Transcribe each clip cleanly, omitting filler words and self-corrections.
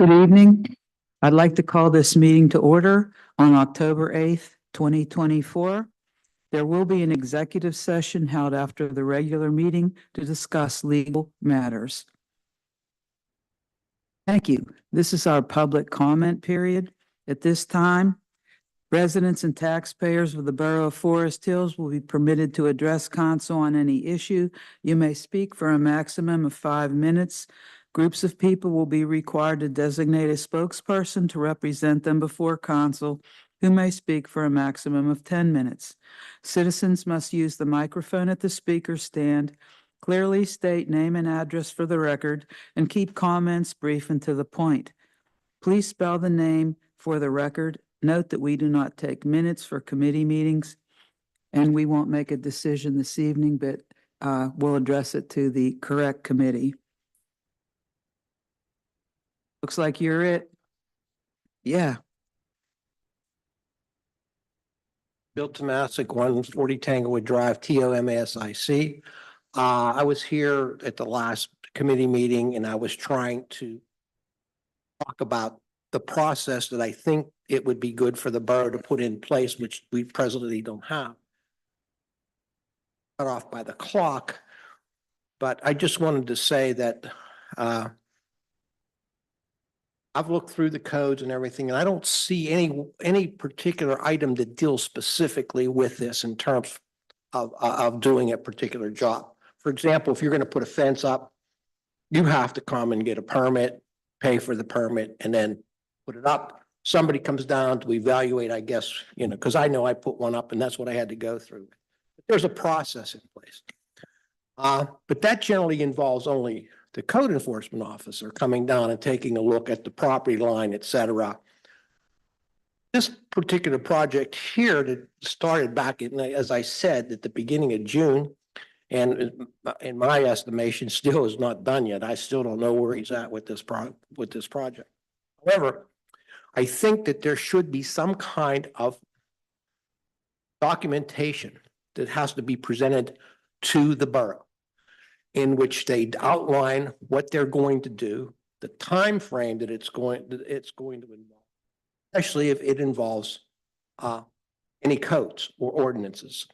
Good evening. I'd like to call this meeting to order on October 8th, 2024. There will be an executive session held after the regular meeting to discuss legal matters. Thank you. This is our public comment period. At this time, residents and taxpayers of the Borough of Forest Hills will be permitted to address council on any issue. You may speak for a maximum of 5 minutes. Groups of people will be required to designate a spokesperson to represent them before council, who may speak for a maximum of 10 minutes. Citizens must use the microphone at the speaker stand, clearly state name and address for the record, and keep comments brief and to the point. Please spell the name for the record. Note that we do not take minutes for committee meetings, and we won't make a decision this evening, but we'll address it to the correct committee. Looks like you're it. Yeah. Bill Tomasic, 140 Tanglewood Drive, TOMASIC. I was here at the last committee meeting and I was trying to talk about the process that I think it would be good for the borough to put in place, which we presently don't have. Cut off by the clock, but I just wanted to say that I've looked through the codes and everything, and I don't see any particular item that deals specifically with this in terms of doing a particular job. For example, if you're going to put a fence up, you have to come and get a permit, pay for the permit, and then put it up. Somebody comes down to evaluate, I guess, because I know I put one up and that's what I had to go through. But there's a process in place. But that generally involves only the code enforcement officer coming down and taking a look at the property line, et cetera. This particular project here that started back in, as I said, at the beginning of June, and in my estimation, still is not done yet. I still don't know where he's at with this project. However, I think that there should be some kind of documentation that has to be presented to the borough, in which they outline what they're going to do, the time frame that it's going to involve, especially if it involves any codes or ordinances.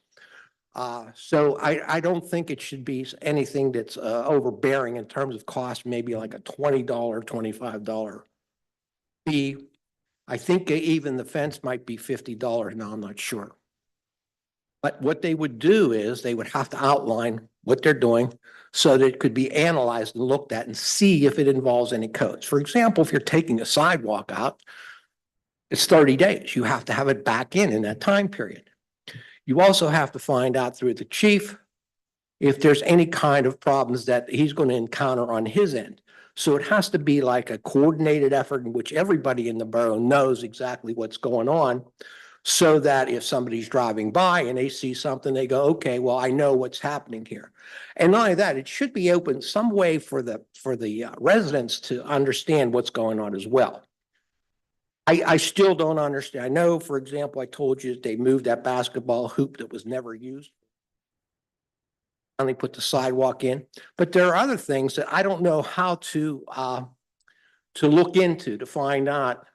So I don't think it should be anything that's overbearing in terms of cost, maybe like a $20, $25 fee. I think even the fence might be $50 now, I'm not sure. But what they would do is they would have to outline what they're doing so that it could be analyzed and looked at and see if it involves any codes. For example, if you're taking a sidewalk out, it's 30 days. You have to have it back in that time period. You also have to find out through the chief if there's any kind of problems that he's going to encounter on his end. So it has to be like a coordinated effort in which everybody in the borough knows exactly what's going on, so that if somebody's driving by and they see something, they go, okay, well, I know what's happening here. And not only that, it should be open some way for the residents to understand what's going on as well. I still don't understand. I know, for example, I told you that they moved that basketball hoop that was never used. And they put the sidewalk in, but there are other things that I don't know how to look into to find out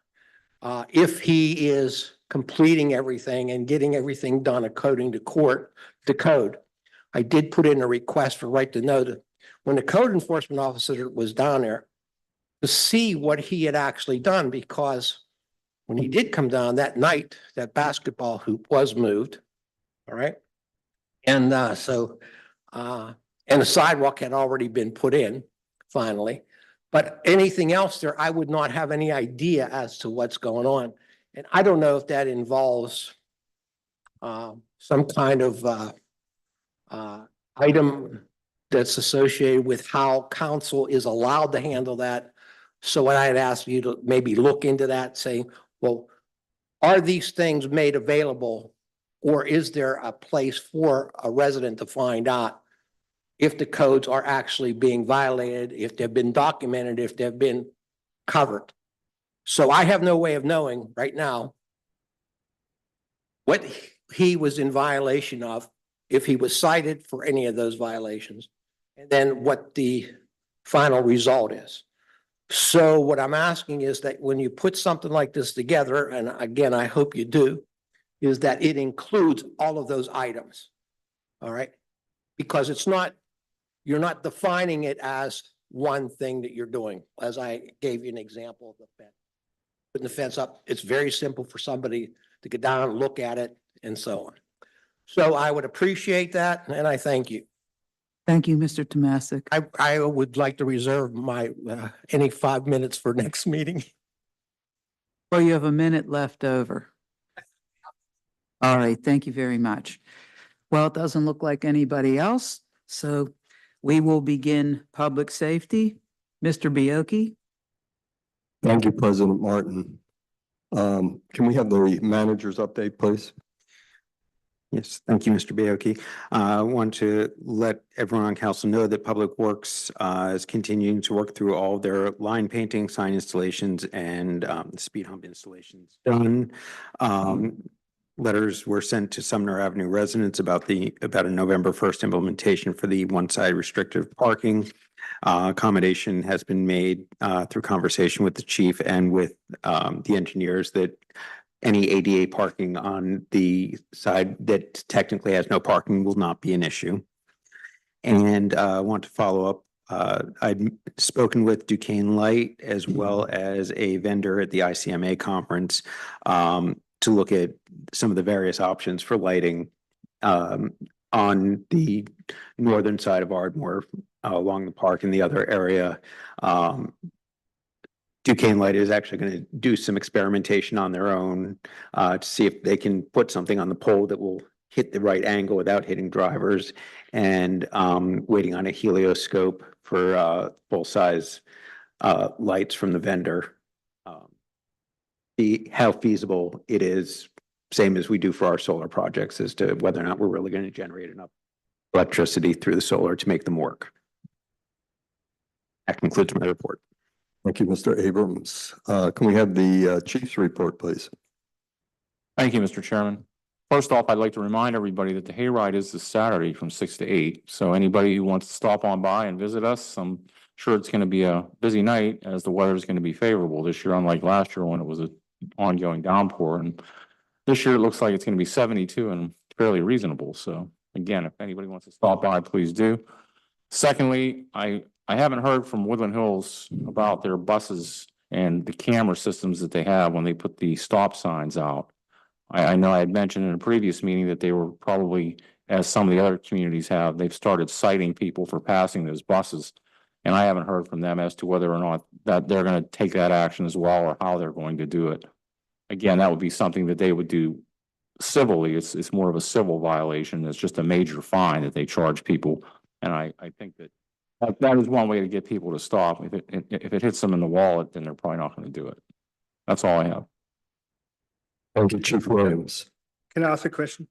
if he is completing everything and getting everything done according to code. I did put in a request for right to know that when the code enforcement officer was down there to see what he had actually done, because when he did come down that night, that basketball hoop was moved. All right. And and the sidewalk had already been put in finally, but anything else there, I would not have any idea as to what's going on. And I don't know if that involves some kind of item that's associated with how council is allowed to handle that. So what I'd ask you to maybe look into that, saying, well, are these things made available, or is there a place for a resident to find out if the codes are actually being violated, if they've been documented, if they've been covered? So I have no way of knowing right now what he was in violation of, if he was cited for any of those violations, and then what the final result is. So what I'm asking is that when you put something like this together, and again, I hope you do, is that it includes all of those items. All right? Because it's not, you're not defining it as one thing that you're doing. As I gave you an example of the fence. Putting the fence up, it's very simple for somebody to get down and look at it and so on. So I would appreciate that and I thank you. Thank you, Mr. Tomasic. I would like to reserve my, any 5 minutes for next meeting. Well, you have a minute left over. All right, thank you very much. Well, it doesn't look like anybody else, so we will begin public safety. Mr. Bioki? Thank you, President Martin. Can we have the manager's update, please? Yes, thank you, Mr. Bioki. I want to let everyone on council know that Public Works is continuing to work through all their line painting, sign installations, and speed hump installations done. Letters were sent to Sumner Avenue residents about a November 1st implementation for the one-side restrictive parking. Accommodation has been made through conversation with the chief and with the engineers that any ADA parking on the side that technically has no parking will not be an issue. And I want to follow up. I'd spoken with Duquesne Light as well as a vendor at the ICMA conference to look at some of the various options for lighting on the northern side of Ardmore along the park in the other area. Duquesne Light is actually going to do some experimentation on their own to see if they can put something on the pole that will hit the right angle without hitting drivers, and waiting on a helioscope for full-size lights from the vendor. How feasible it is, same as we do for our solar projects, as to whether or not we're really going to generate enough electricity through the solar to make them work. That concludes my report. Thank you, Mr. Abrams. Can we have the chief's report, please? Thank you, Mr. Chairman. First off, I'd like to remind everybody that the hayride is this Saturday from 6 to 8. So anybody who wants to stop on by and visit us, I'm sure it's going to be a busy night as the weather is going to be favorable this year, unlike last year when it was an ongoing downpour. And this year it looks like it's going to be 72 and fairly reasonable. So again, if anybody wants to stop by, please do. Secondly, I haven't heard from Woodland Hills about their buses and the camera systems that they have when they put the stop signs out. I know I had mentioned in a previous meeting that they were probably, as some of the other communities have, they've started citing people for passing those buses. And I haven't heard from them as to whether or not that they're going to take that action as well, or how they're going to do it. Again, that would be something that they would do civilly. It's more of a civil violation. It's just a major fine that they charge people. And I think that is one way to get people to stop. If it hits them in the wallet, then they're probably not going to do it. That's all I have. Thank you, Chief Williams. Can I ask a question?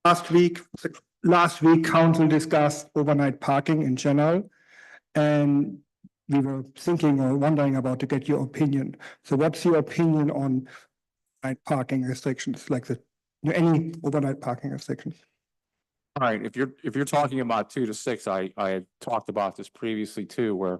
Last week, council discussed overnight parking in general, and we were thinking or wondering about to get your opinion. So what's your opinion on night parking restrictions, like any overnight parking restrictions? All right, if you're talking about 2 to 6, I had talked about this previously too, where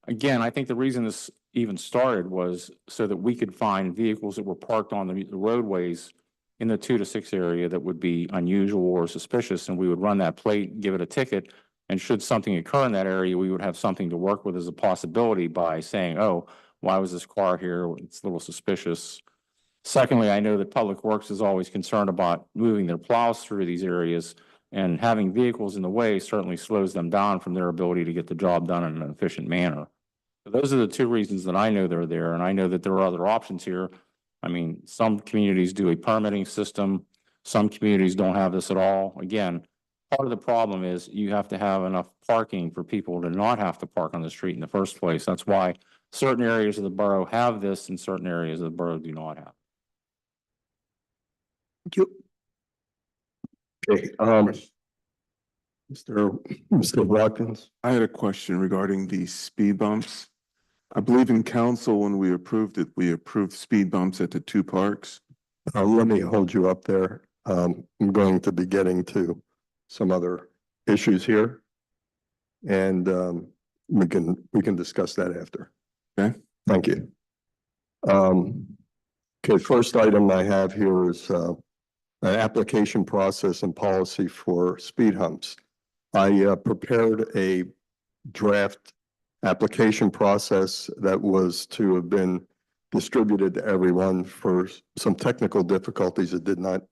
again, I think the reason this even started was so that we could find vehicles that were parked on the roadways in the 2 to 6 area that would be unusual or suspicious, and we would run that plate, give it a ticket, and should something occur in that area, we would have something to work with as a possibility by saying, oh, why was this car here? It's a little suspicious. Secondly, I know that Public Works is always concerned about moving their plows through these areas, and having vehicles in the way certainly slows them down from their ability to get the job done in an efficient manner. So those are the 2 reasons that I know they're there, and I know that there are other options here. I mean, some communities do a permitting system. Some communities don't have this at all. Again, part of the problem is you have to have enough parking for people to not have to park on the street in the first place. That's why certain areas of the borough have this and certain areas of the borough do not have. Thank you. Okay, Mr. Watkins. I had a question regarding the speed bumps. I believe in council, when we approved it, we approved speed bumps at the 2 parks. Let me hold you up there. I'm going to be getting to some other issues here. and we can discuss that after. Okay. Thank you. Okay, first item I have here is an application process and policy for speed humps. I prepared a draft application process that was to have been distributed to everyone. For some technical difficulties, it did not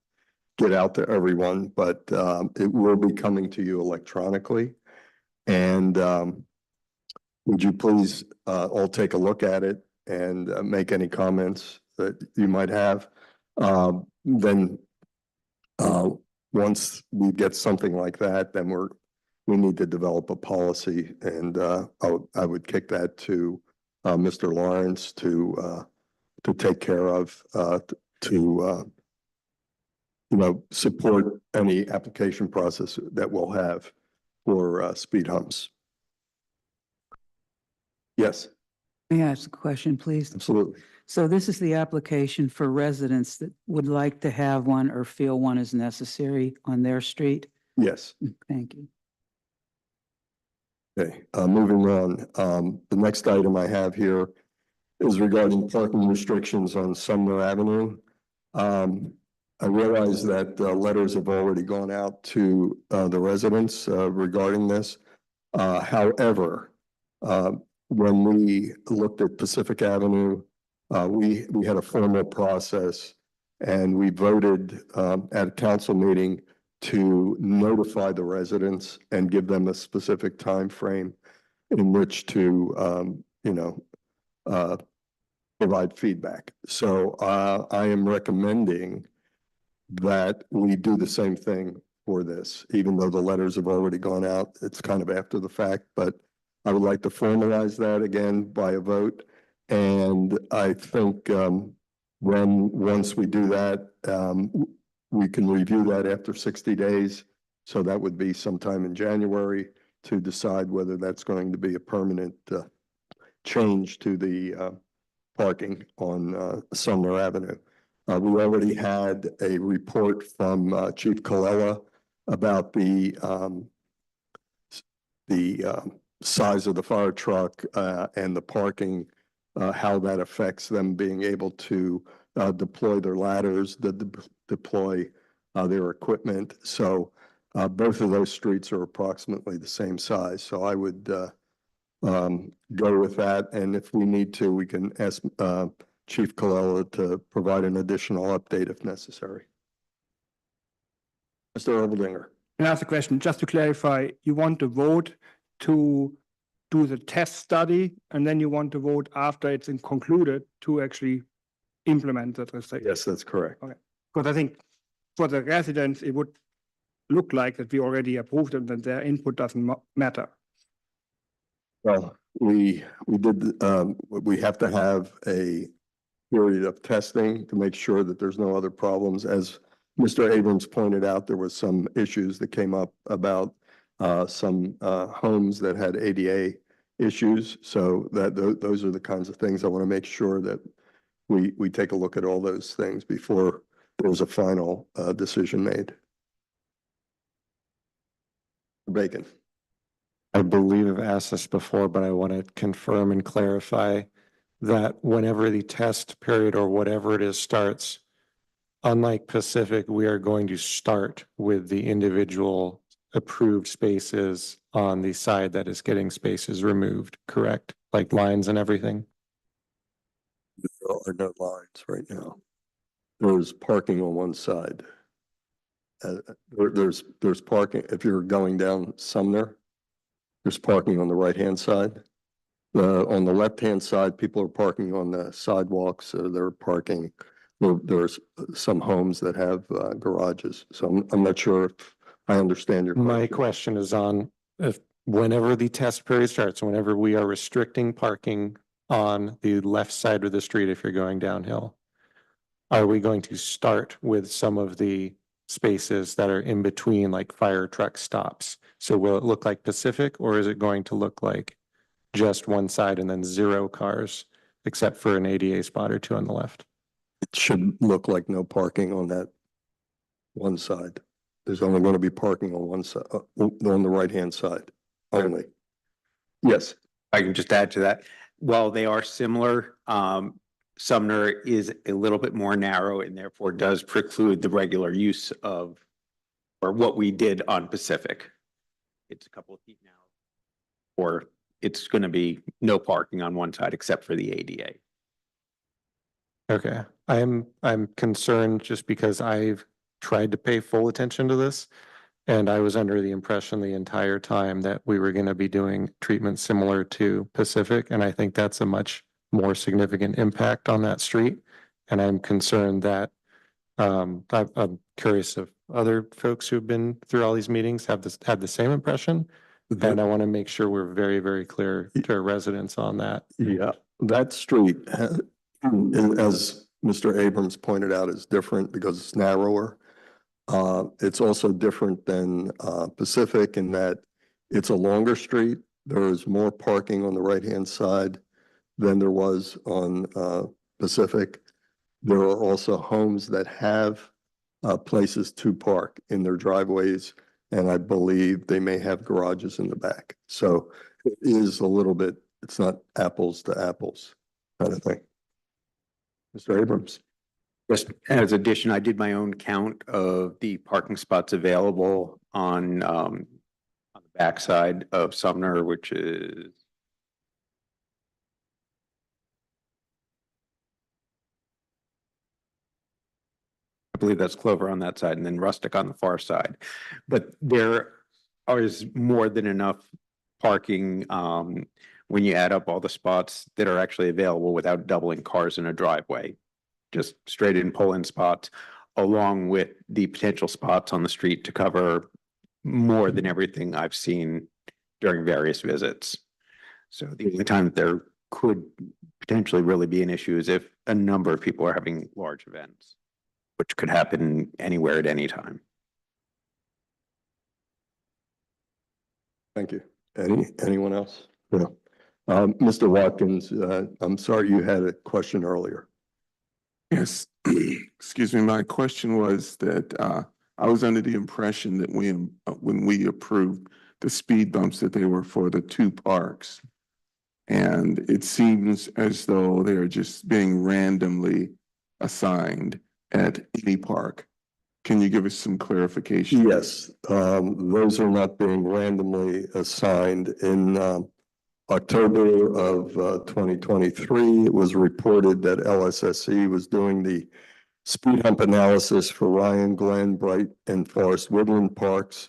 get out to everyone, but it will be coming to you electronically. And would you please all take a look at it and make any comments that you might have? Then once we get something like that, then we need to develop a policy, and I would kick that to Mr. Lawrence to take care of, to support any application process that we'll have for speed humps. Yes, May I ask a question, please? absolutely. So this is the application for residents that would like to have one or feel one is necessary on their street? Yes. Thank you. Okay, moving on. The next item I have here is regarding parking restrictions on Sumner Avenue. I realize that letters have already gone out to the residents regarding this. However, when we looked at Pacific Avenue, we had a formal process, and we voted at a council meeting to notify the residents and give them a specific time frame in which to provide feedback. So I am recommending that we do the same thing for this, even though the letters have already gone out. It's kind of after the fact, but I would like to formalize that again by a vote. And I think once we do that, we can review that after 60 days. So that would be sometime in January to decide whether that's going to be a permanent change to the parking on Sumner Avenue. We already had a report from Chief Colella about the size of the fire truck and the parking, how that affects them being able to deploy their ladders, deploy their equipment. So both of those streets are approximately the same size. So I would go with that. And if we need to, we can ask Chief Colella to provide an additional update if necessary. Mr. Erveldinger. And ask a question, just to clarify, you want to vote to do the test study, and then you want to vote after it's concluded to actually implement that restriction? Yes, that's correct. Because I think for the residents, it would look like that we already approved it, and their input doesn't matter. Well, we have to have a period of testing to make sure that there's no other problems. As Mr. Abrams pointed out, there was some issues that came up about some homes that had ADA issues. So those are the kinds of things I want to make sure that we take a look at all those things before there's a final decision made. Bacon. I believe I've asked this before, but I want to confirm and clarify that whenever the test period or whatever it is starts, unlike Pacific, we are going to start with the individual approved spaces on the side that is getting spaces removed, correct? Like lines and everything? There are no lines right now. There's parking on one side. There's parking, if you're going down Sumner, there's parking on the right-hand side. On the left-hand side, people are parking on the sidewalks. They're parking, there's some homes that have garages. So I'm not sure if I understand your question. My question is on if whenever the test period starts, whenever we are restricting parking on the left side of the street, if you're going downhill, are we going to start with some of the spaces that are in between, like fire truck stops? So will it look like Pacific, or is it going to look like just one side and then zero cars, except for an ADA spot or two on the left? It should look like no parking on that one side. There's only going to be parking on one side, on the right-hand side only. Yes, I can just add to that. While they are similar, Sumner is a little bit more narrow and therefore does preclude the regular use of, or what we did on Pacific. It's a couple of feet now. Or it's going to be no parking on one side except for the ADA. Okay, I'm concerned just because I've tried to pay full attention to this. And I was under the impression the entire time that we were going to be doing treatment similar to Pacific. And I think that's a much more significant impact on that street. And I'm concerned that, I'm curious if other folks who've been through all these meetings have had the same impression. And I want to make sure we're very, very clear to our residents on that. yeah, that street, as Mr. Abrams pointed out, is different because it's narrower. It's also different than Pacific in that it's a longer street. There is more parking on the right-hand side than there was on Pacific. There are also homes that have places to park in their driveways, and I believe they may have garages in the back. So it is a little bit, it's not apples to apples kind of thing. Mr. Abrams. Just as addition, I did my own count of the parking spots available on the backside of Sumner, which is I believe that's Clover on that side and then Rustic on the far side. But there is more than enough parking when you add up all the spots that are actually available without doubling cars in a driveway. Just straight in pull-in spots, along with the potential spots on the street to cover more than everything I've seen during various visits. So the only time that there could potentially really be an issue is if a number of people are having large events, which could happen anywhere at any time. Thank you. Anyone else? No. Mr. Watkins, I'm sorry you had a question earlier. Yes, excuse me, my question was that I was under the impression that when we approved the speed bumps that they were for the two parks. And it seems as though they're just being randomly assigned at any park. Can you give us some clarification? Yes, those are not being randomly assigned. In October of 2023, it was reported that LSSE was doing the speed hump analysis for Ryan, Glen, Bright, and Forest Woodland parks.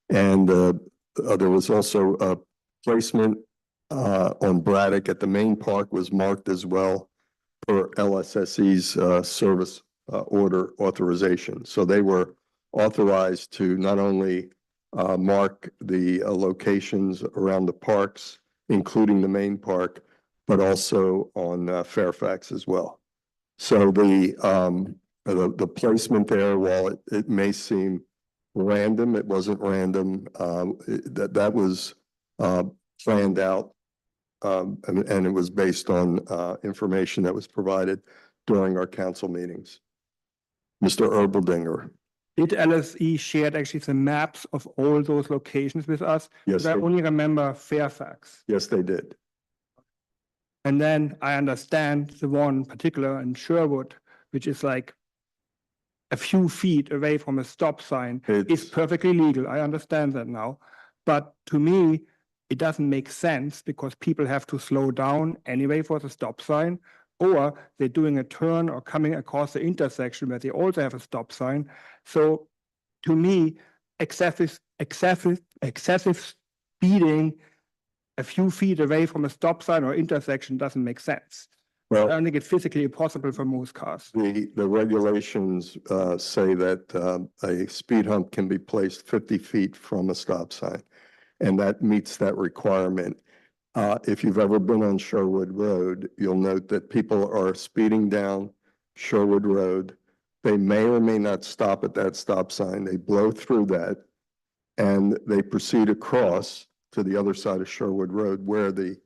And there was also a placement on Braddock at the main park was marked as well for LSSE's service order authorization. So they were authorized to not only mark the locations around the parks, including the main park, but also on Fairfax as well. So the placement there, while it may seem random, it wasn't random. That was planned out, and it was based on information that was provided during our council meetings. Mr. Erbeldinger. Did LSE shared actually the maps of all those locations with us? Yes, But I only remember Fairfax. yes, they did. And then I understand the one particular in Sherwood, which is like a few feet away from a stop sign, is It's, perfectly legal. I understand that now. But to me, it doesn't make sense because people have to slow down anyway for the stop sign, or they're doing a turn or coming across the intersection where they also have a stop sign. So to me, excessive speeding a few feet away from a stop sign or intersection doesn't make sense. I well, don't think it's physically possible for most cars. the regulations say that a speed hump can be placed 50 feet from a stop sign, and that meets that requirement. If you've ever been on Sherwood Road, you'll note that people are speeding down Sherwood Road. They may or may not stop at that stop sign. They blow through that and they proceed across to the other side of Sherwood Road where the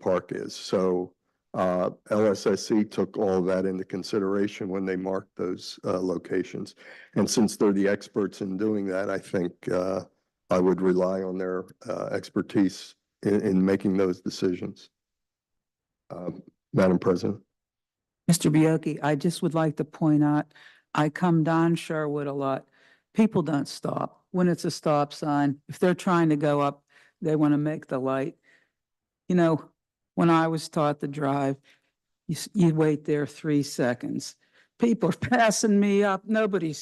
park is. So LSSE took all of that into consideration when they marked those locations. And since they're the experts in doing that, I think I would rely on their expertise in making those decisions. Madam President. Mr. Bioki, I just would like to point out, I come down Sherwood a lot. People don't stop when it's a stop sign. If they're trying to go up, they want to make the light. You know, when I was taught to drive, you wait there 3 seconds. People are passing me up. Nobody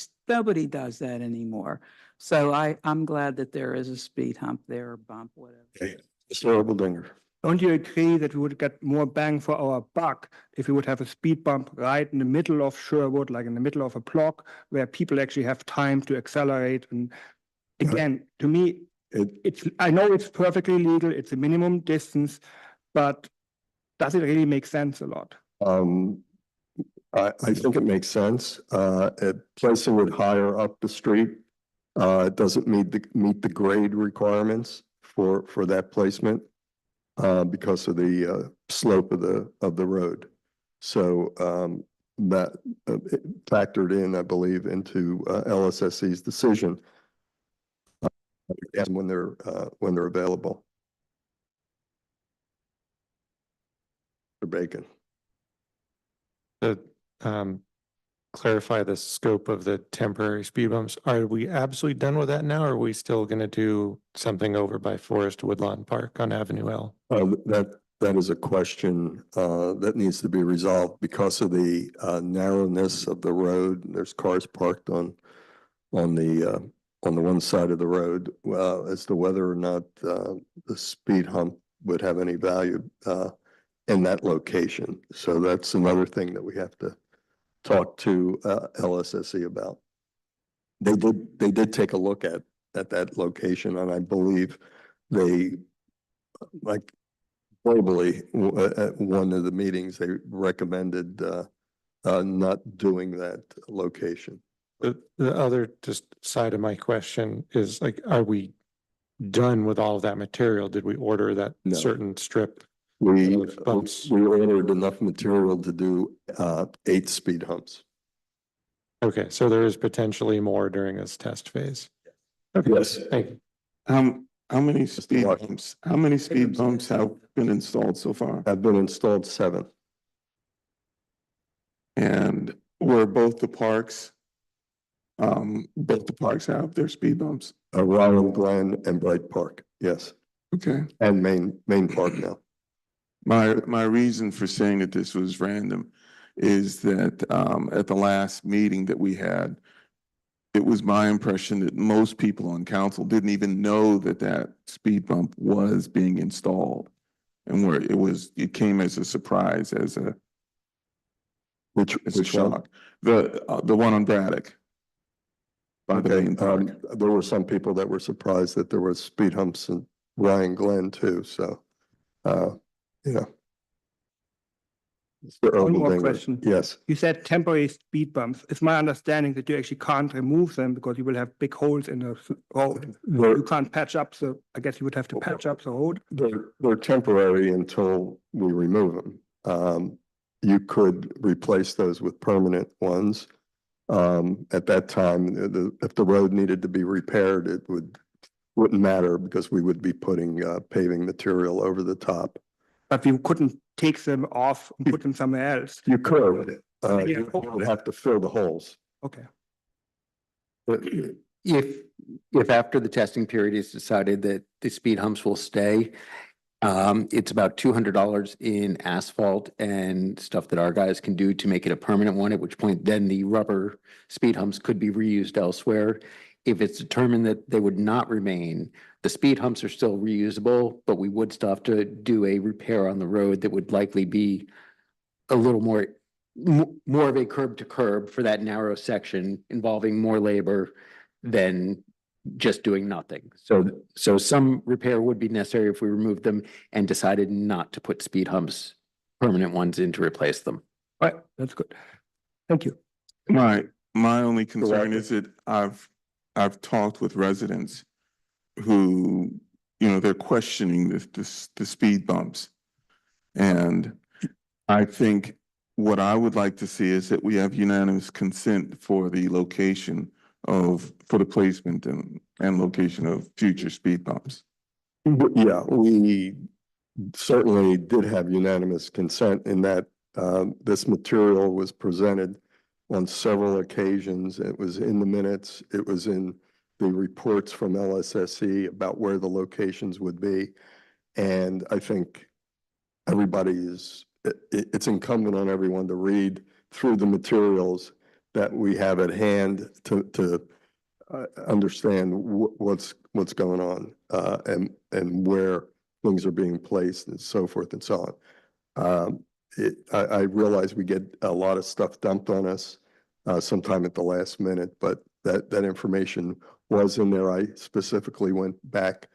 does that anymore. So I'm glad that there is a speed hump there or bump, whatever. Okay. Mr. Oberdinger. Don't you agree that we would get more bang for our buck if we would have a speed bump right in the middle of Sherwood, like in the middle of a block, where people actually have time to accelerate? And again, to me, I know it's perfectly legal, it's a minimum distance, but does it really make sense a lot? I think it makes sense. Placing it higher up the street doesn't meet the grade requirements for that placement because of the slope of the road. So that factored in, I believe, into LSSE's decision and when they're available. Mr. Bacon. To clarify the scope of the temporary speed bumps, are we absolutely done with that now? Or are we still going to do something over by Forest Woodlawn Park on Avenue L? That is a question that needs to be resolved because of the narrowness of the road. There's cars parked on the one side of the road as to whether or not the speed hump would have any value in that location. So that's another thing that we have to talk to LSSE about. They did take a look at that location, and I believe they, like verbally, at one of the meetings, they recommended not doing that location. The other just side of my question is like, are we done with all of that material? Did we order that No. certain strip? We Bumps. ordered enough material to do 8 speed humps. Okay, so there is potentially more during this test phase. Okay, Yes. thank you. How many speed Martin. bumps, how many speed bumps have been installed so far? Have been installed 7. And were both the parks have their speed bumps? Ryan Glen and Bright Park, yes, Okay. and Main Park now. My reason for saying that this was random is that at the last meeting that we had, it was my impression that most people on council didn't even know that that speed bump was being installed. And where it came as a surprise, as a Which shock. The one on Braddock. By the main park. There were some people that were surprised that there was speed humps in Ryan Glen too, so, you know. Mr. One more Oberdinger. question. Yes, You said temporary speed bumps. It's my understanding that you actually can't remove them because you will have big holes in the road. You can't patch up, so I guess you would have to patch up the road. they're temporary until we remove them. You could replace those with permanent ones. At that time, if the road needed to be repaired, it wouldn't matter because we would be putting paving material over the top. But we couldn't take them off and put them somewhere else. You could, Yeah. you would have to fill the holes. Okay. If after the testing period is decided that the speed humps will stay, it's about $200 in asphalt and stuff that our guys can do to make it a permanent one, at which point then the rubber speed humps could be reused elsewhere. If it's determined that they would not remain, the speed humps are still reusable, but we would still have to do a repair on the road that would likely be a little more of a curb to curb for that narrow section, involving more labor than just doing nothing. So some repair would be necessary if we removed them and decided not to put speed humps, permanent ones in to replace them. All right, that's good. Thank you. My only concern is that I've talked with residents who, they're questioning the speed bumps. And I think what I would like to see is that we have unanimous consent for the location for the placement and location of future speed bumps. Yeah, we certainly did have unanimous consent in that this material was presented on several occasions. It was in the minutes. It was in the reports from LSSE about where the locations would be. And I think it's incumbent on everyone to read through the materials that we have at hand to understand what's going on and where things are being placed and so forth and so on. I realize we get a lot of stuff dumped on us sometime at the last minute, but that information was in there. I specifically went back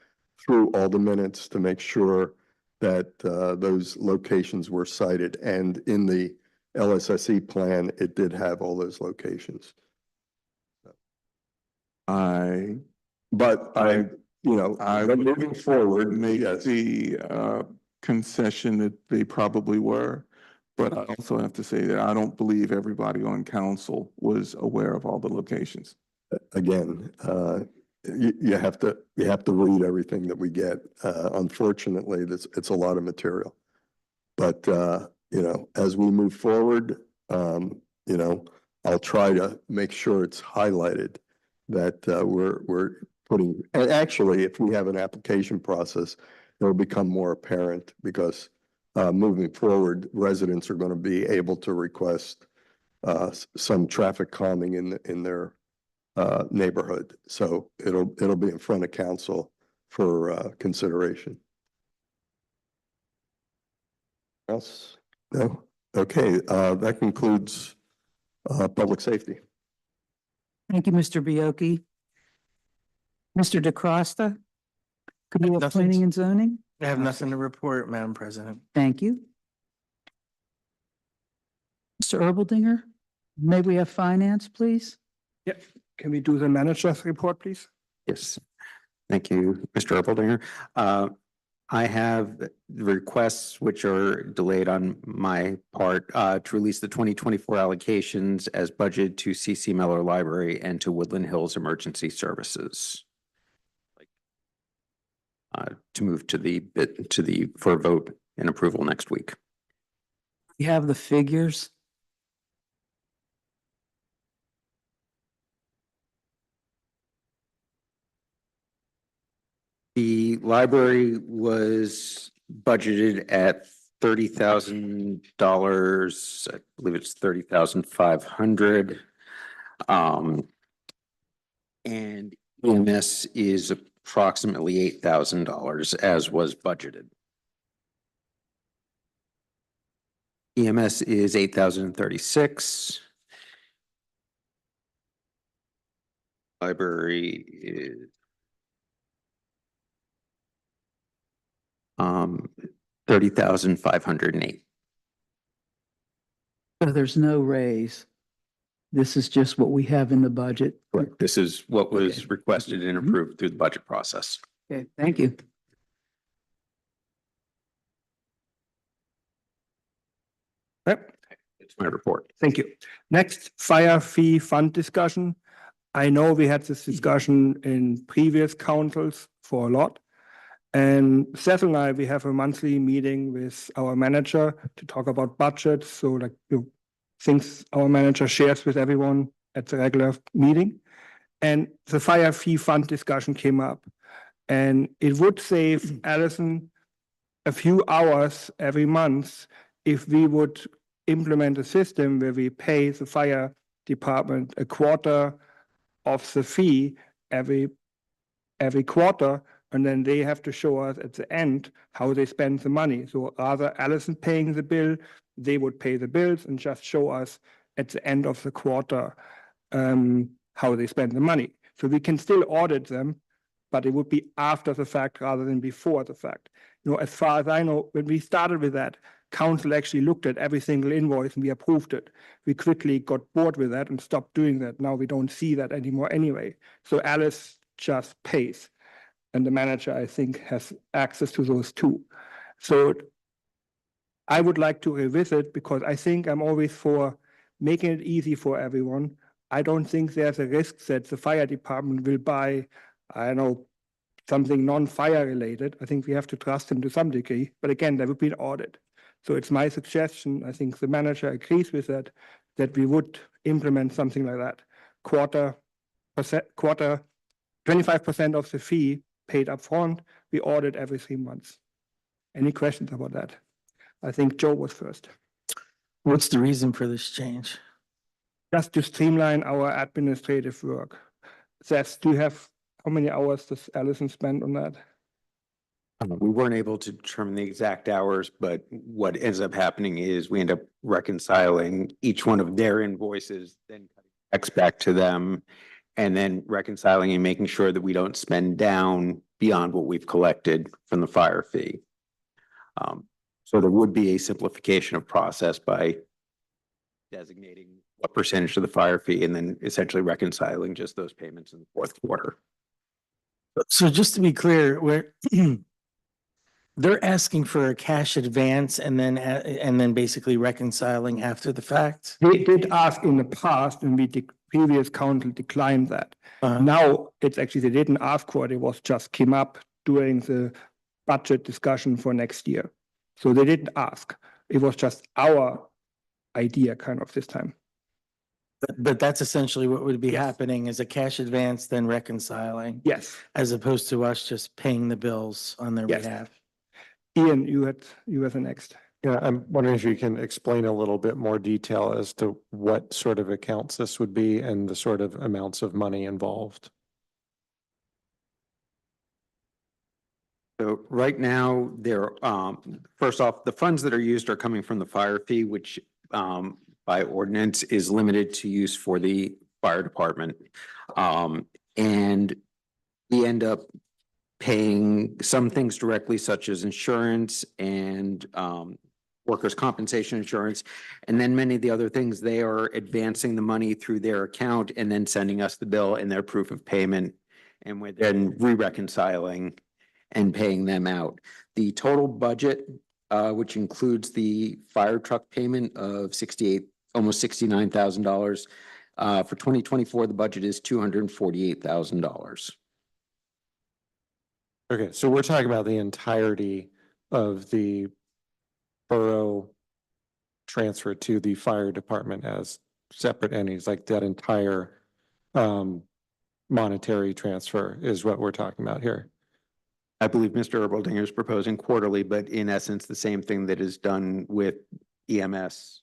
through all the minutes to make sure that those locations were cited. And in the LSSE plan, it did have all those locations. But moving forward, make yes. the concession that they probably were. But I also have to say that I don't believe everybody on council was aware of all the locations. Again, you have to read everything that we get. Unfortunately, it's a lot of material. But as we move forward, I'll try to make sure it's highlighted that we're putting, and actually, if we have an application process, it'll become more apparent because moving forward, residents are going to be able to request some traffic calming in their neighborhood. So it'll be in front of council for consideration. Else? No? Okay, that concludes public safety. Thank you, Mr. Bioki. Mr. DeCrosta? Could we have Nothing. planning and zoning? I have nothing to report, Madam President. Thank you. Mr. Erbaldinger, may we have finance, please? Yep. Can we do the manager's report, please? Yes. Thank you, Mr. Erbaldinger. I have the requests which are delayed on my part to release the 2024 allocations as budgeted to CC Miller Library and to Woodland Hills Emergency Services. To move for a vote and approval next week. You have the figures. The library was budgeted at $30,000. I believe it's $30,500. And EMS is approximately $8,000 as was budgeted. EMS is $8,036. Library is $30,508. So there's no raise. This is just what we have in the budget. Correct. This is what was Okay. requested and approved through the budget process. Okay, thank you. Yep. It's my report. Thank you. Next, fire fee fund discussion. I know we had this discussion in previous councils for a lot. And Seth and I, we have a monthly meeting with our manager to talk about budgets. So like things our manager shares with everyone at the regular meeting. And the fire fee fund discussion came up. And it would save Allison a few hours every month if we would implement a system where we pay the fire department a quarter of the fee every quarter, and then they have to show us at the end how they spend the money. So rather Allison paying the bill, they would pay the bills and just show us at the end of the quarter how they spend the money. So we can still audit them, but it would be after the fact rather than before the fact. As far as I know, when we started with that, council actually looked at every single invoice and we approved it. We quickly got bored with that and stopped doing that. Now we don't see that anymore anyway. So Alice just pays. And the manager, I think, has access to those too. So I would like to revisit because I think I'm always for making it easy for everyone. I don't think there's a risk that the fire department will buy, I don't know, something non-fire related, I think we have to trust him to some degree. But again, there would be an audit. So it's my suggestion, I think the manager agrees with that we would implement something like that. 25% of the fee paid upfront, we audit every 3 months. Any questions about that? I think Joe was first. What's the reason for this change? Just to streamline our administrative work. Seth, do you have, how many hours does Allison spend on that? We weren't able to determine the exact hours, but what ends up happening is we end up reconciling each one of their invoices, then cutting checks back to them, and then reconciling and making sure that we don't spend down beyond what we've collected from the fire fee. So there would be a simplification of process by designating a percentage of the fire fee and then essentially reconciling just those payments in the fourth quarter. So just to be clear, they're asking for a cash advance and then basically reconciling after the fact? They did ask in the past and previous council declined that. Now it's actually, they didn't ask for it, it was just came up during the budget discussion for next year. So they didn't ask, it was just our idea kind of this time. But that's essentially what would be Yes. happening is a cash advance, then reconciling, Yes, as opposed to us just paying the bills on their Yes. behalf. Ian, you were the next. Yeah, I'm wondering if you can explain a little bit more detail as to what sort of accounts this would be and the sort of amounts of money involved. So right now, first off, the funds that are used are coming from the fire fee, which by ordinance is limited to use for the fire department. And we end up paying some things directly, such as insurance and workers' compensation insurance. And then many of the other things, they are advancing the money through their account and then sending us the bill and their proof of payment. And we're then re-reconciling and paying them out. The total budget, which includes the fire truck payment of almost $69,000. For 2024, the budget is $248,000. Okay, so we're talking about the entirety of the borough transfer to the fire department as separate entities, like that entire monetary transfer is what we're talking about here. I believe Mr. Erboldinger is proposing quarterly, but in essence, the same thing that is done with EMS,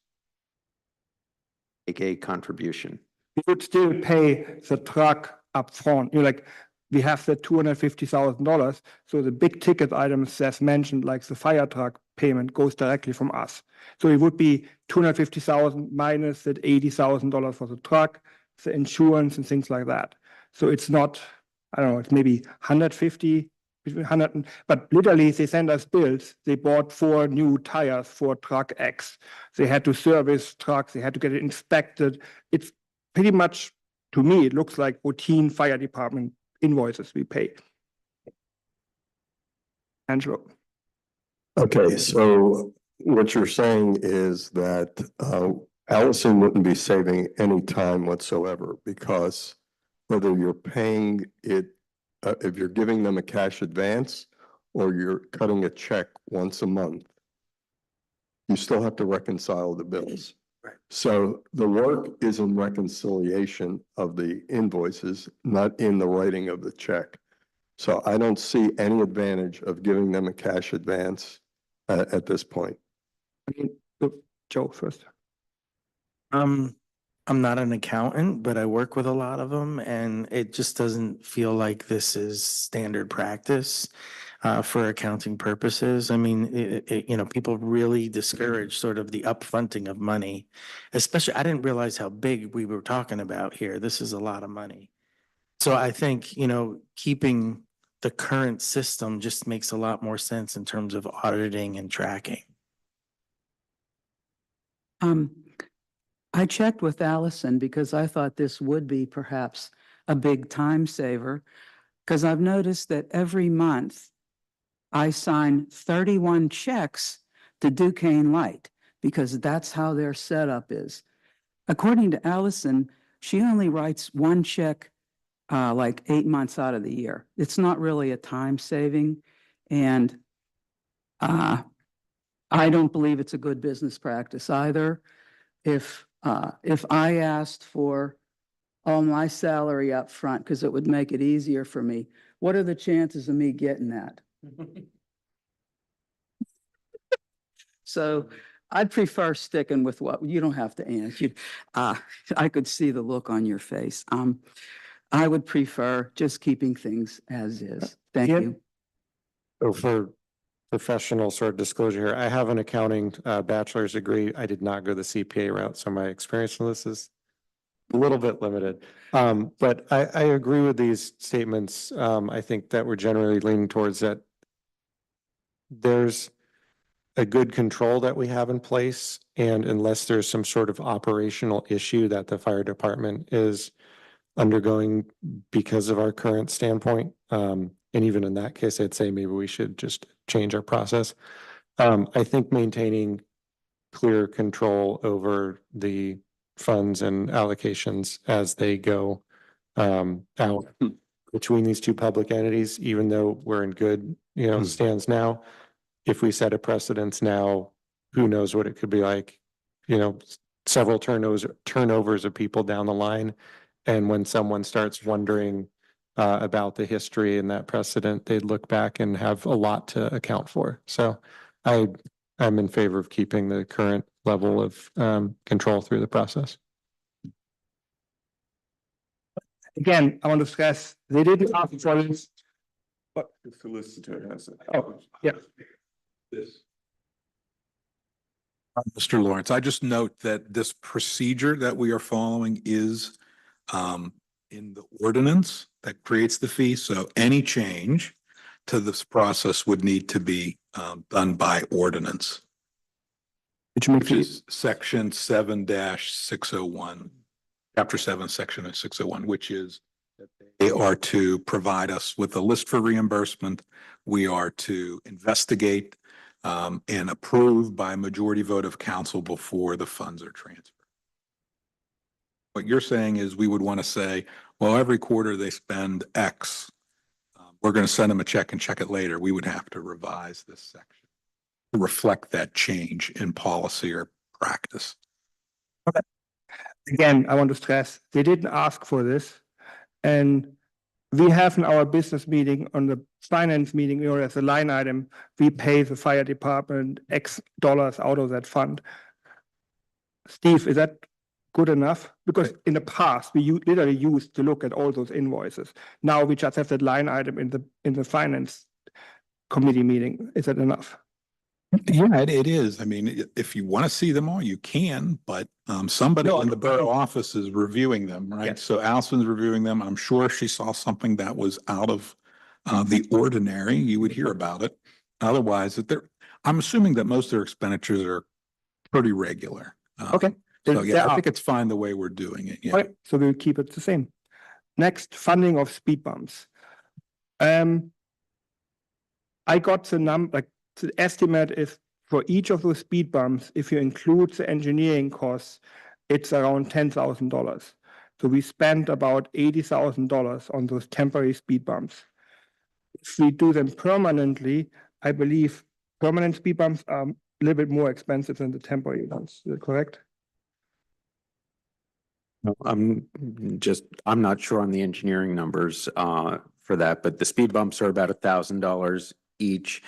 aka contribution. We would still pay the truck upfront. Like, we have the $250,000. So the big ticket items, as mentioned, like the fire truck payment, goes directly from us. So it would be $250,000 minus that $80,000 for the truck, the insurance and things like that. So it's not, I don't know, it's maybe 150, between 100, but literally they send us bills. They bought 4 new tires for truck X. They had to service trucks. They had to get it inspected. It's pretty much, to me, it looks like routine fire department invoices we pay. Angelo. Okay, so what you're saying is that Allison wouldn't be saving any time whatsoever, because whether you're paying it, if you're giving them a cash advance or you're cutting a check once a month, you still have to reconcile the bills. Right. So the work is in reconciliation of the invoices, not in the writing of the check. So I don't see any advantage of giving them a cash advance at this point. I mean, look, Joe first. I'm not an accountant, but I work with a lot of them, and it just doesn't feel like this is standard practice for accounting purposes. I mean, people really discourage sort of the upfronting of money, especially, I didn't realize how big we were talking about here. This is a lot of money. So I think, keeping the current system just makes a lot more sense in terms of auditing and tracking. I checked with Allison because I thought this would be perhaps a big time saver, because I've noticed that every month I sign 31 checks to Duquesne Light, because that's how their setup is. According to Allison, she only writes 1 check like 8 months out of the year. It's not really a time saving. And I don't believe it's a good business practice either. If I asked for all my salary up front, because it would make it easier for me, what are the chances of me getting that? So I'd prefer sticking with what, you don't have to answer. I could see the look on your face. I would prefer just keeping things as is. Thank Yeah. you. So for professional sort of disclosure here, I have an accounting bachelor's degree. I did not go the CPA route, so my experience in this is a little bit limited. But I agree with these statements. I think that we're generally leaning towards that there's a good control that we have in place, and unless there's some sort of operational issue that the fire department is undergoing because of our current standpoint, and even in that case, I'd say maybe we should just change our process. I think maintaining clear control over the funds and allocations as they go out between these two public entities, even though we're in good, stands now. If we set a precedence now, who knows what it could be like, several turnovers of people down the line. And when someone starts wondering about the history and that precedent, they'd look back and have a lot to account for. So I'm in favor of keeping the current level of control through the process. Again, I want to stress, they didn't ask for this. The solicitor has it. Oh, yeah. Mr. Lawrence, I just note that this procedure that we are following is in the ordinance that creates the fee. So any change to this process would need to be done by ordinance, which is section 7-601, chapter 7, section 601, which is that they are to provide us with a list for reimbursement. We are to investigate and approve by majority vote of council before the funds are transferred. What you're saying is we would want to say, well, every quarter they spend X. We're going to send them a check and check it later. We would have to revise this section to reflect that change in policy or practice. Okay. Again, I want to stress, they didn't ask for this. And we have in our business meeting, on the finance meeting, or as a line item, we pay the fire department X dollars out of that fund. Steve, is that good enough? Because in the past, we literally used to look at all those invoices. Now we just have that line item in the finance committee meeting. Is that enough? Yeah, it is. I mean, if you want to see them all, you can, but somebody in the borough office is reviewing them, right? Yes. So Allison's reviewing them. I'm sure she saw something that was out of the ordinary. You would hear about it. Otherwise, I'm assuming that most of their expenditures are pretty regular. Okay. So yeah, I think it's fine the way we're doing it. Yeah. Okay, so we'll keep it the same. Next, funding of speed bumps. I got the estimate is for each of those speed bumps, if you include the engineering costs, it's around $10,000. So we spent about $80,000 on those temporary speed bumps. If we do them permanently, I believe permanent speed bumps are a little bit more expensive than the temporary ones. Is that correct? I'm not sure on the engineering numbers for that, but the speed bumps are about $1,000 each.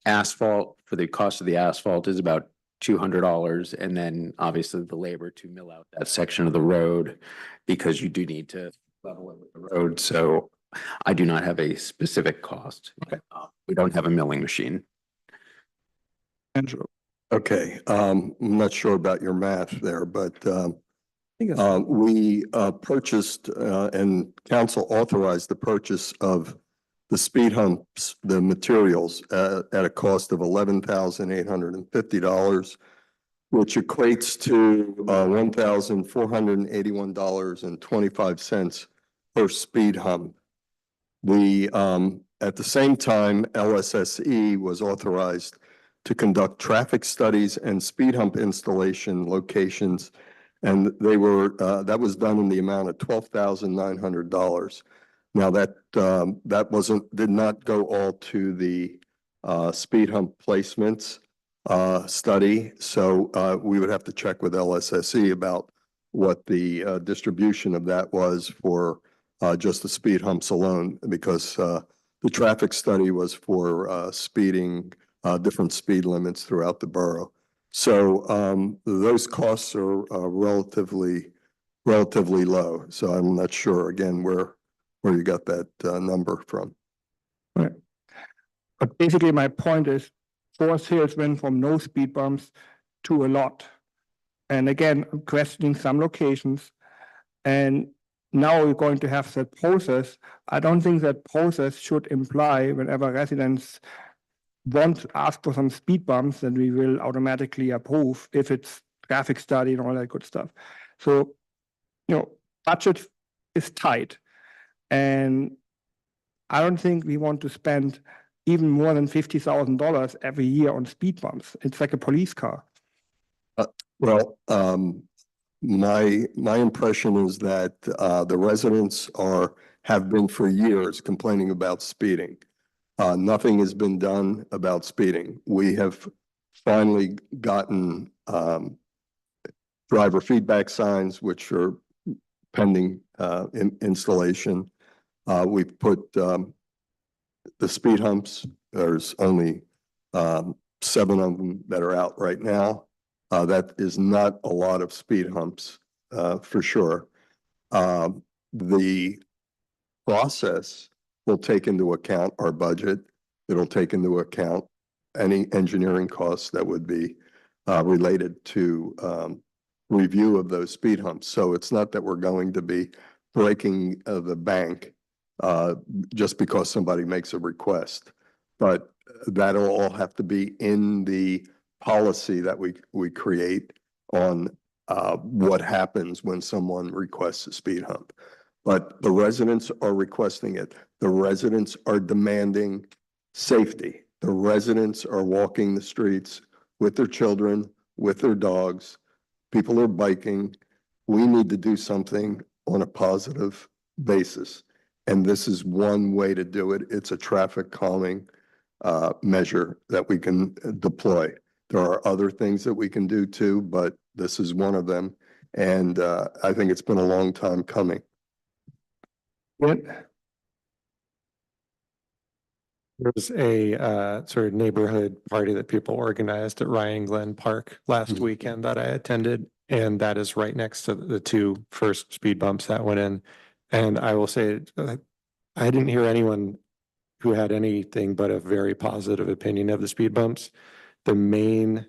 Asphalt, for the cost of the asphalt, is about $200, and then obviously the labor to mill out that section of the road, because you do need to level it with the road. So I do not have a specific cost. Okay. We don't have a milling machine. Andrew. Okay, I'm not sure about your math there, but we purchased and council authorized the purchase of the speed humps, the materials at a cost of $11,850, which equates to $1,481.25 per speed hump. We, at the same time, LSSE was authorized to conduct traffic studies and speed hump installation locations And they were, that was done in the amount of $12,900. Now that did not go all to the speed hump placements study. So we would have to check with LSSE about what the distribution of that was for just the speed humps alone, because the traffic study was for speeding, different speed limits throughout the borough. So those costs are relatively low. So I'm not sure again where you got that number from. Right. But basically, my point is, Forest Hills went from no speed bumps to a lot. And again, I'm questioning some locations. And now we're going to have that process. I don't think that process should imply whenever residents want to ask for some speed bumps, then we will automatically approve if it's traffic study and all that good stuff. So, budget is tight. And I don't think we want to spend even more than $50,000 every year on speed bumps. It's like a police car. Well, my impression is that the residents have been for years complaining about speeding. Nothing has been done about speeding. We have finally gotten driver feedback signs, which are pending installation. We've put the speed humps. There's only 7 of them that are out right now. That is not a lot of speed humps for sure. The process will take into account our budget. It'll take into account any engineering costs that would be related to review of those speed humps. So it's not that we're going to be breaking the bank just because somebody makes a request, but that'll all have to be in the policy that we create on what happens when someone requests a speed hump. But the residents are requesting it. The residents are demanding safety. The residents are walking the streets with their children, with their dogs. People are biking. We need to do something on a positive basis. And this is one way to do it. It's a traffic calming measure that we can deploy. There are other things that we can do too, but this is one of them. And I think it's been a long time coming. There's a sort of neighborhood party that people organized at Ryan Glen Park last weekend that I attended, and that is right next to the 2 first speed bumps that went in. And I will say, I didn't hear anyone who had anything but a very positive opinion of the speed bumps. The main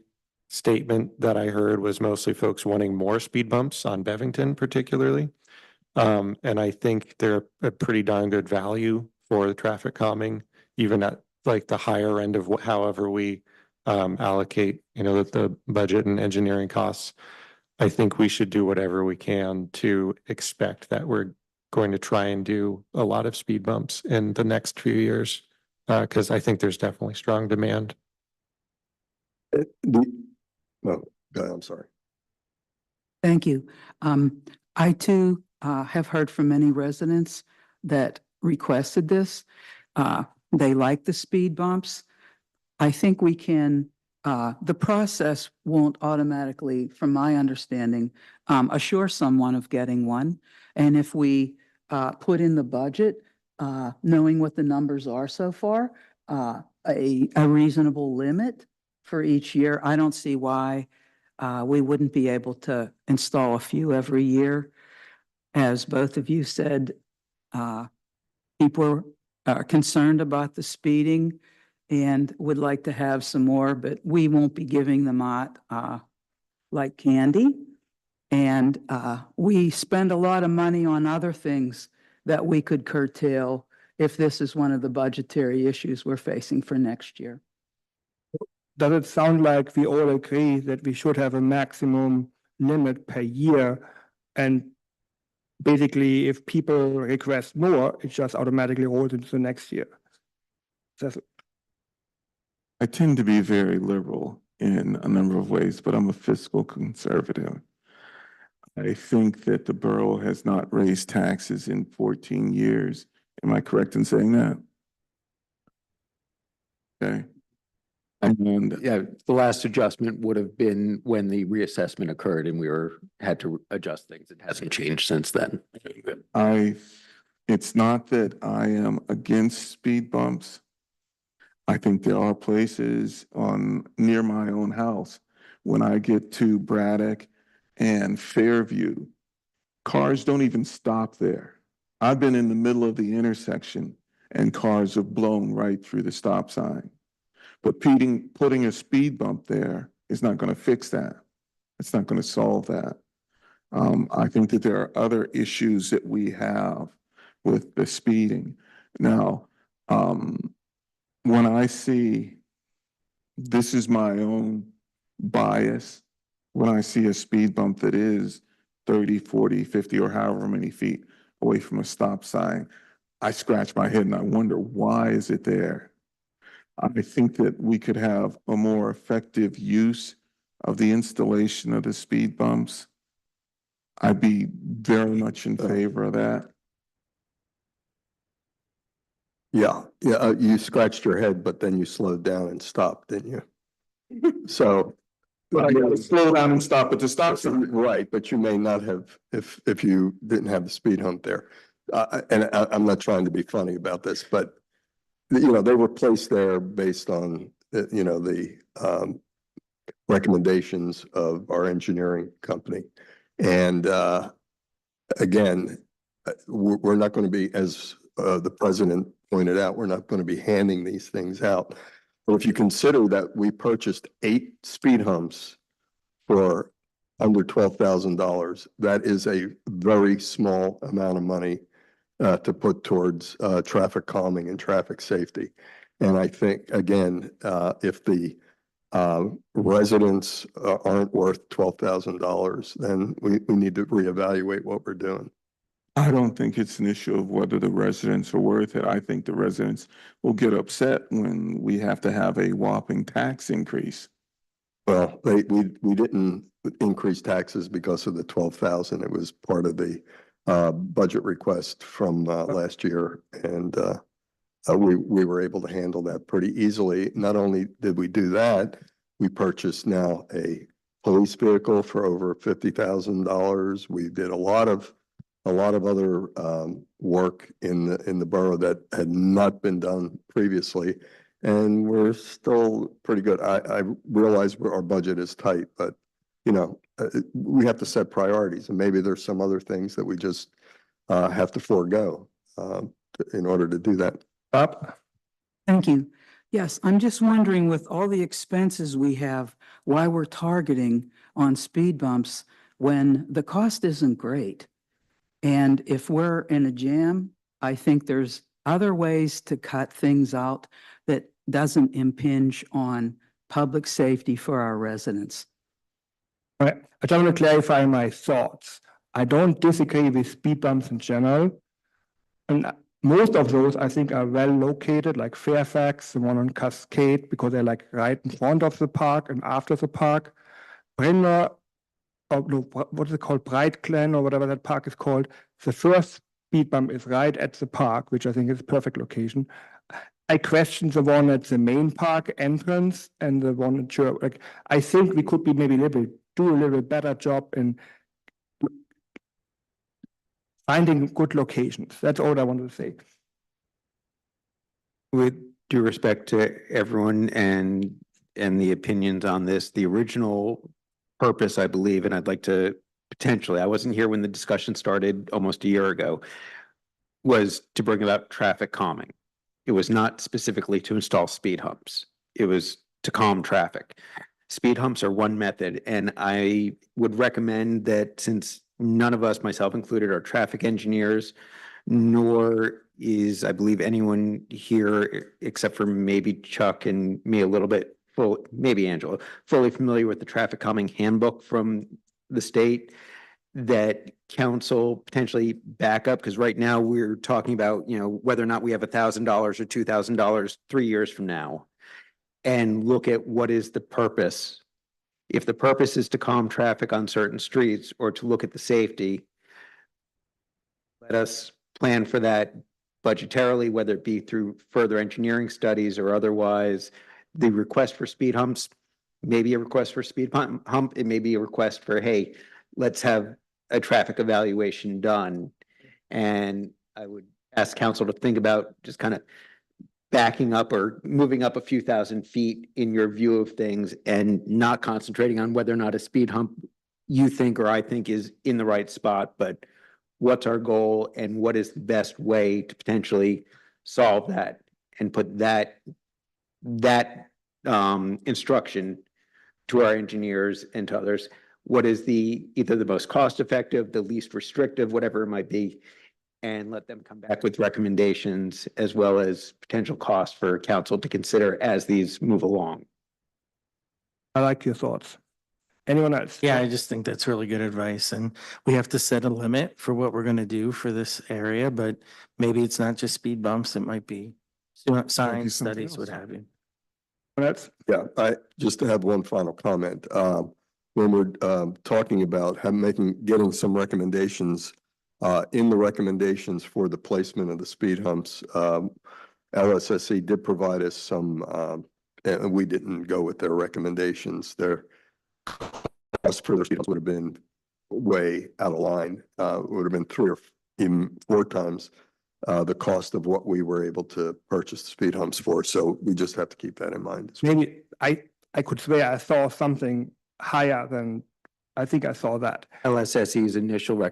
statement that I heard was mostly folks wanting more speed bumps on Bevington particularly. And I think they're a pretty darn good value for the traffic calming, even at like the higher end of however we allocate, the budget and engineering costs. I think we should do whatever we can to expect that we're going to try and do a lot of speed bumps in the next few years, because I think there's definitely strong demand. No, I'm sorry. Thank you. I too have heard from many residents that requested this. They like the speed bumps. I think we can, the process won't automatically, from my understanding, assure someone of getting one. And if we put in the budget, knowing what the numbers are so far, a reasonable limit for each year, I don't see why we wouldn't be able to install a few every year. As both of you said, people are concerned about the speeding and would like to have some more, but we won't be giving them out like candy. And we spend a lot of money on other things that we could curtail if this is one of the budgetary issues we're facing for next year. Does it sound like we all agree that we should have a maximum limit per year? And basically, if people request more, it just automatically rolls into the next year. I tend to be very liberal in a number of ways, but I'm a fiscal conservative. I think that the borough has not raised taxes in 14 years. Am I correct in saying that? Okay. And Yeah, the last adjustment would have been when the reassessment occurred and had to adjust things. It hasn't changed since then. it's not that I am against speed bumps. I think there are places near my own house, when I get to Braddock and Fairview, cars don't even stop there. I've been in the middle of the intersection and cars have blown right through the stop sign. But putting a speed bump there is not going to fix that. It's not going to solve that. I think that there are other issues that we have with the speeding. Now, when I see, this is my own bias, when I see a speed bump that is 30, 40, 50, or however many feet away from a stop sign, I scratch my head and I wonder, why is it there? I think that we could have a more effective use of the installation of the speed bumps. I'd be very much in favor of that. Yeah, you scratched your head, but then you slowed down and stopped, didn't you? So. But I gotta slow down and stop at the stop sign. Right, but you may not have, if you didn't have the speed hump there. And I'm not trying to be funny about this, but they were placed there based on, the recommendations of our engineering company. And again, we're not going to be, as the president pointed out, we're not going to be handing these things out. But if you consider that we purchased 8 speed humps for under $12,000, that is a very small amount of money to put towards traffic calming and traffic safety. And I think, again, if the residents aren't worth $12,000, then we need to reevaluate what we're doing. I don't think it's an issue of whether the residents are worth it. I think the residents will get upset when we have to have a whopping tax increase. Well, we didn't increase taxes because of the 12,000. It was part of the budget request from last year, and we were able to handle that pretty easily. Not only did we do that, we purchased now a police vehicle for over $50,000. We did a lot of other work in the borough that had not been done previously, and we're still pretty good. I realize our budget is tight, but we have to set priorities, and maybe there's some other things that we just have to forego in order to do that. Bob? Thank you. Yes, I'm just wondering, with all the expenses we have, why we're targeting on speed bumps when the cost isn't great. And if we're in a jam, I think there's other ways to cut things out that doesn't impinge on public safety for our residents. I just want to clarify my thoughts. I don't disagree with speed bumps in general. And most of those, I think, are well located, like Fairfax, the one on Cascade, because they're like right in front of the park and after the park. Brenner, what is it called? Bright Glen or whatever that park is called. The first speed bump is right at the park, which I think is a perfect location. I question the one at the main park entrance and the one at Church. Like, I think we could be maybe do a little bit better job in finding good locations. That's all I wanted to say. With due respect to everyone and the opinions on this, the original purpose, I believe, and I'd like to potentially, I wasn't here when the discussion started almost a year ago, was to bring about traffic calming. It was not specifically to install speed humps. It was to calm traffic. Speed humps are one method, and I would recommend that, since none of us, myself included, are traffic engineers, nor is, I believe, anyone here except for maybe Chuck and me a little bit, maybe Angela, fully familiar with the traffic calming handbook from the state, that council potentially back up, because right now we're talking about, whether or not we have $1,000 or $2,000 3 years from now, and look at what is the purpose. if the purpose is to calm traffic on certain streets or to look at the safety, let us plan for that budgetarily, whether it be through further engineering studies or otherwise. The request for speed humps may be a request for speed hump. It may be a request for, hey, let's have a traffic evaluation done. And I would ask council to think about just kind of backing up or moving up a few thousand feet in your view of things and not concentrating on whether or not a speed hump you think or I think is in the right spot, but what's our goal and what is the best way to potentially solve that and put that instruction to our engineers and to others. What is either the most cost effective, the least restrictive, whatever it might be, and let them come back with recommendations as well as potential costs for council to consider as these move along. I like your thoughts. Anyone else? Yeah, I just think that's really good advice, and we have to set a limit for what we're gonna do for this area, but maybe it's not just speed bumps, it might be signs, something studies, what else. have you. Anyone else? Yeah, I just to have one final comment. When we're talking about getting some recommendations, in the recommendations for the placement of the speed humps, LSSE did provide us some, and we didn't go with their recommendations. Their cost for the speed humps would have been way out of line. Would have been 3 or even 4 times the cost of what we were able to purchase the speed humps for. So we just have to keep that in mind. Maybe I could swear I saw something higher than, I think I saw that. LSSE's initial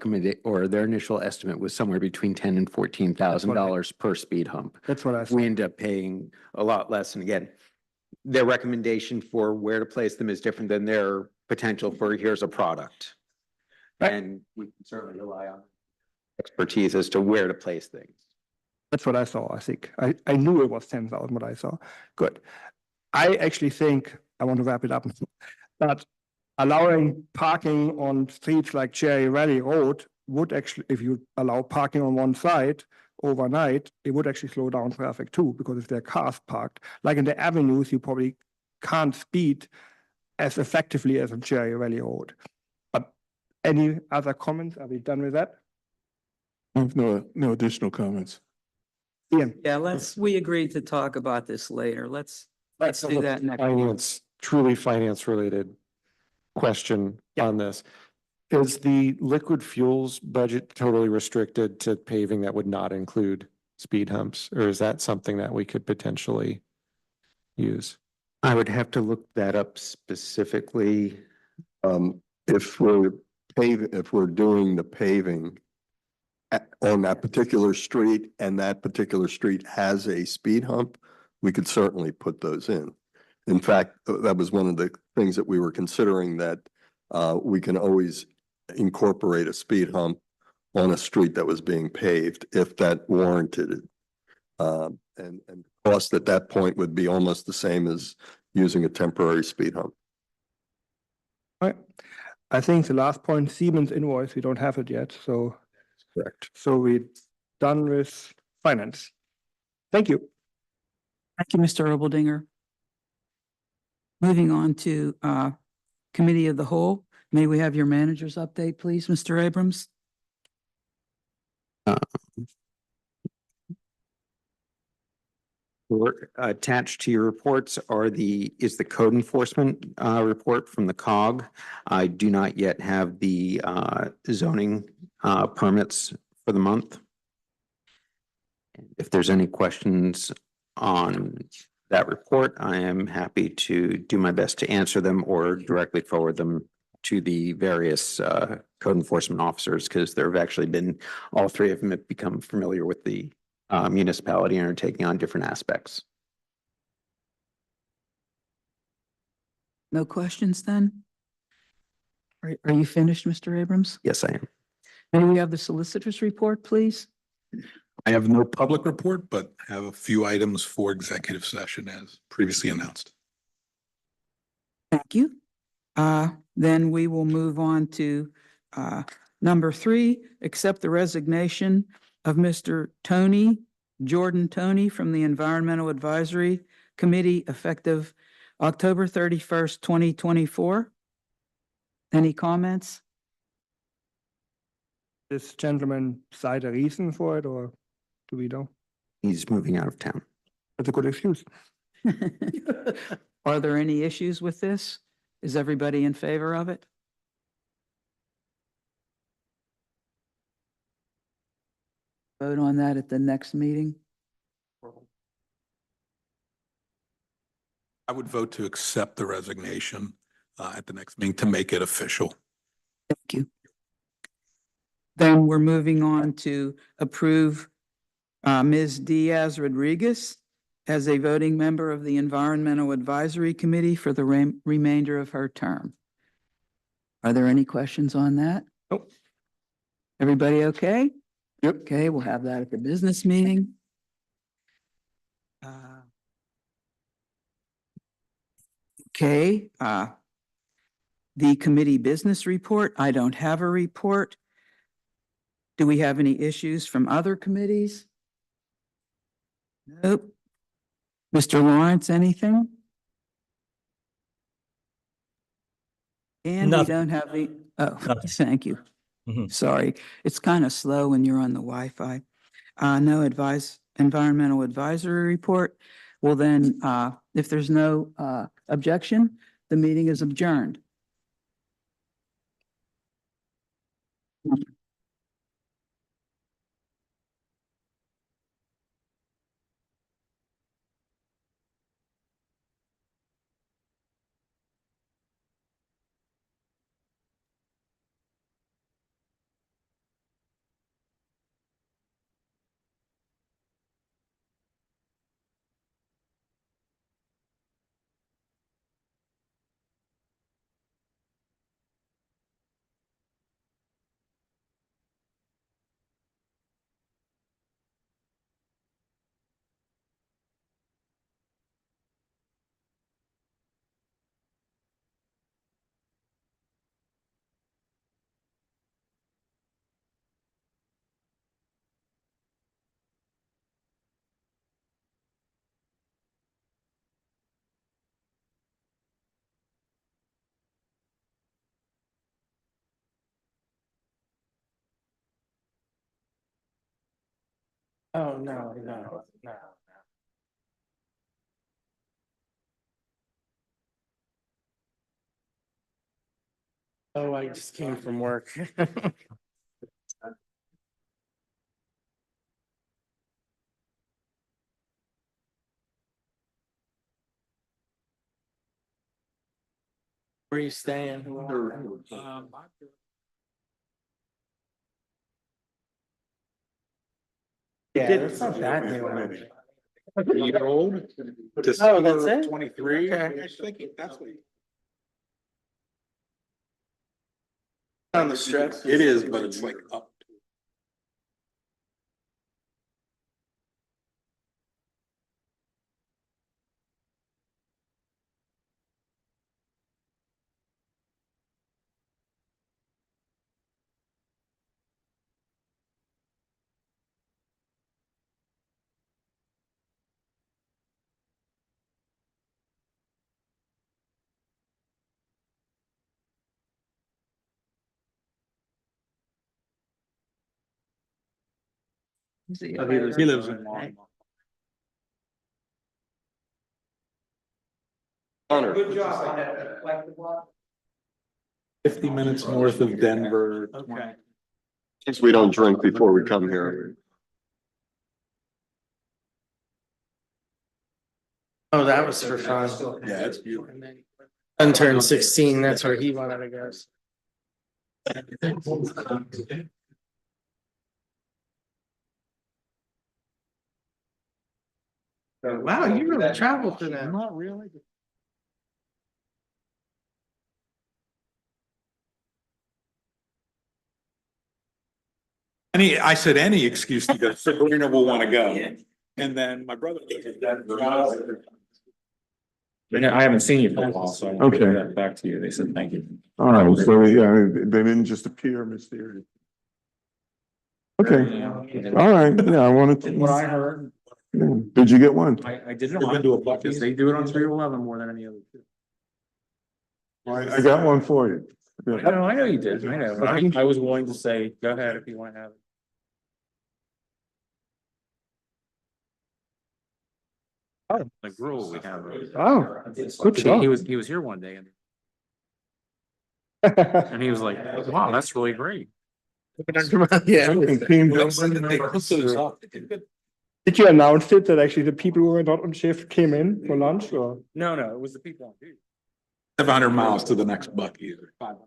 or their initial estimate was somewhere between $10,000 and $14,000 per speed hump. That's what I saw. We end up paying a lot less. And again, their recommendation for where to place them is different than their potential for here's a product. Right. And we can certainly rely on expertise as to where to place things. That's what I saw, I think. I knew it was 10,000, what I saw. Good. I actually think, I want to wrap it up, but allowing parking on streets like Cherry Valley Road would actually, if you allow parking on one side overnight, it would actually slow down traffic too, because if there are cars parked, like in the avenues, you probably can't speed as effectively as on Cherry Valley Road. But any other comments? Are we done with that? I have no additional comments. Ian? Yeah, we agreed to talk about this later. Let's do that next. Finance, truly finance related question on this. Is the liquid fuels budget totally restricted to paving that would not include speed humps? Or is that something that we could potentially use? I would have to look that up specifically. If we're doing the paving on that particular street and that particular street has a speed hump, we could certainly put those in. In fact, that was one of the things that we were considering, that we can always incorporate a speed hump on a street that was being paved if that warranted it. And the cost at that point would be almost the same as using a temporary speed hump. Right. I think the last point, Siemens invoice, we don't have it yet, so. Correct. So we're done with finance. Thank you. Thank you, Mr. Oberdinger. Moving on to Committee of the Whole. May we have your manager's update, please, Mr. Abrams? Attached to your reports is the code enforcement report from the COG. I do not yet have the zoning permits for the month. If there's any questions on that report, I am happy to do my best to answer them or directly forward them to the various code enforcement officers, because there have actually been, all 3 of them have become familiar with the municipality and are taking on different aspects. No questions then? Are you finished, Mr. Abrams? Yes, I am. May we have the solicitor's report, please? I have no public report, but have a few items for executive session as previously announced. Thank you. Then we will move on to number 3, accept the resignation of Mr. Jordan Tony from the Environmental Advisory Committee effective October 31st, 2024. Any comments? This gentleman cite a reason for it, or do we know? He's moving out of town. That's a good excuse. Are there any issues with this? Is everybody in favor of it? Vote on that at the next meeting. I would vote to accept the resignation at the next meeting to make it official. Thank you. Then we're moving on to approve Ms. Diaz Rodriguez as a voting member of the Environmental Advisory Committee for the remainder of her term. Are there any questions on that? Nope. Everybody okay? Yep. Okay, we'll have that at the business meeting. Okay, the committee business report, I don't have a report. Do we have any issues from other committees? Nope. Mr. Lawrence, anything? And we Nothing. don't have the, oh, Nothing. thank you. Mhm. Sorry, it's kind of slow when you're on the Wi-Fi. No environmental advisory report. Well then, if there's no objection, the meeting is adjourned. Oh, no, no, no. Oh, I just came from work. Where are you staying? Yeah, it's not that new. Year-old. Oh, that's it? 23. Okay. I think that's what. On the strip. It is, but it's like up. He lives in Longmont. Good job. 50 minutes north of Denver. Okay. Since we don't drink before we come here. Oh, that was for fun. Yeah, it's beautiful. Son turned 16, that's where he wanted to go. Wow, you really traveled for that. Not really. I said any excuse to go, Sabrina will want to go. And then my brother. I haven't seen you for a while, so I want to Okay. give that back to you. They said, thank you. All right, so yeah, they didn't just appear mysterious. Okay, all right, yeah, I wanted What I to. heard, Did you get one? I didn't want to, because they do it on 311 more than any other. I got one for you. I know you did. I know. I was willing to say, go ahead if you want to have it. Like rule we have. Oh, good He job. was here one day and he was like, wow, that's really great. Yeah. Did you announce it that actually the people who were not on shift came in for lunch or? No, it was the people on duty. 700 miles to the next Buc-ee's. 500.